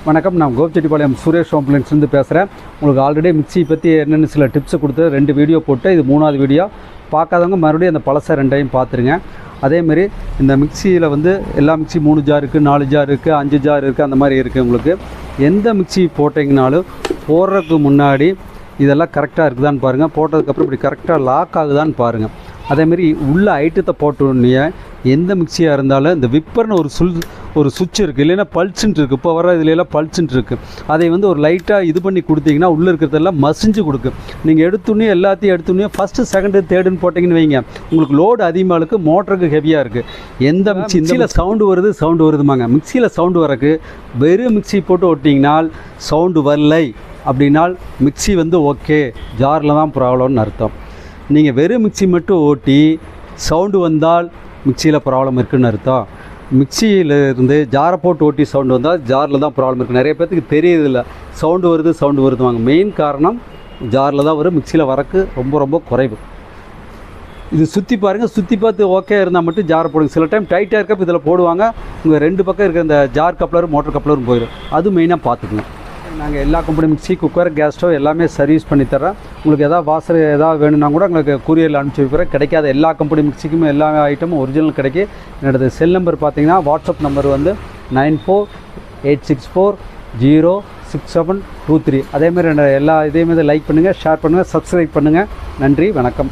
வணக்கம், நான் கோபிச்செட்டிப்பாளையம் சுரேஷ் ஹோம்ப்ளைன்ஸ்லேருந்து பேசுகிறேன். உங்களுக்கு ஆல்ரெடி மிக்ஸி பற்றி என்னென்னு சில டிப்ஸை கொடுத்து 2 வீடியோ போட்டு, இது 3வது வீடியோ. பார்க்காதவங்க மறுபடியும் அந்த பழசை 2டையும் பார்த்துருங்க. அதேமாரி இந்த மிக்சியில் வந்து எல்லா மிக்ஸி 3 ஜார் இருக்குது, 4 ஜார் இருக்குது, 5 ஜார் இருக்குது, அந்த மாதிரி இருக்குது. உங்களுக்கு எந்த மிக்ஸி போட்டிங்கனாலும் போடுறதுக்கு முன்னாடி இதெல்லாம் கரெக்டாக இருக்குதான்னு பாருங்கள். போட்டதுக்கப்புறம் இப்படி கரெக்டாக லாக் ஆகுதான்னு பாருங்கள். அதேமாரி உள்ள ஐட்டத்தை போட்டோடனே எந்த மிக்சியாக இருந்தாலும் இந்த விப்பர்னு ஒரு சுவிட்ச் இருக்குது, இல்லைன்னா பல்ச்சுன்ட்டு இருக்குது. இப்போ வர இதுலாம் பல்ச்சுன்ட்டு இருக்குது. அதை வந்து ஒரு லைட்டாக இது பண்ணி கொடுத்தீங்கன்னா உள்ளே இருக்கிறதெல்லாம் மசிஞ்சு கொடுக்கும். நீங்கள் எடுத்துன்னே எல்லாத்தையும் எடுத்துன்னே ஃபஸ்ட்டு, செகண்டு, தேர்டுன்னு போட்டிங்கன்னு வைங்க, உங்களுக்கு லோடு அதிகமாக இருக்குது, மோட்டருக்கு ஹெவியாக இருக்குது. எந்த மிக்சியில் சவுண்டு வருதுமாங்க. மிக்சியில் சவுண்டு வரக்கு வெறும் மிக்சி போட்டு ஓட்டிங்கனால் சவுண்டு வரலை அப்படின்னால் மிக்சி வந்து ஓகே, ஜாரில் தான் ப்ராப்ளம்னு அர்த்தம். நீங்கள் வெறும் மிக்சி மட்டும் ஓட்டி சவுண்டு வந்தால் மிக்சியில் ப்ராப்ளம் இருக்குதுன்னு அர்த்தம். மிக்சியில் இருந்து ஜாரை போட்டு ஓட்டி சவுண்டு வந்தால் ஜாரில் தான் ப்ராப்ளம் இருக்குது. நிறைய பேர்த்துக்கு தெரியுதில்ல, சவுண்டு வருதுவாங்க. மெயின் காரணம் ஜாரில் தான் வரும், மிக்சியில் வரக்கு ரொம்ப குறைவு. இது சுற்றி பாருங்கள், சுற்றி பார்த்து ஓகே இருந்தால் மட்டும் ஜாரை போடுங்க. சில டைம் டைட்டாக இருக்கப்போ இதில் போடுவாங்க, உங்கள் 2 பக்கம் இருக்கிற இந்த ஜார் கப்ளரும் மோட்டர் கப்ளரும் போயிடும். அது மெயினாக பார்த்துக்குங்க. நாங்கள் எல்லா company mixie, cooker, gas stove எல்லாமே சர்வீஸ் பண்ணி தர்றோம். உங்களுக்கு எதாவது வாசல் எதாவது வேணும்னா கூட உங்களுக்கு கூரியரில் அனுப்பிச்சி வைக்கிறேன். கிடைக்காத எல்லா கம்பெனி மிக்ஸிக்குமே எல்லா ஐட்டமும் ஒரிஜினல் கிடைக்கும். என்னோடய செல் நம்பர் பார்த்தீங்கன்னா, வாட்ஸ்அப் நம்பர் வந்து 9486406723. அதேமாதிரி எல்லா இதேமாதிரி லைக் பண்ணுங்கள், ஷேர் பண்ணுங்கள், சப்ஸ்கிரைப் பண்ணுங்கள். நன்றி, வணக்கம்.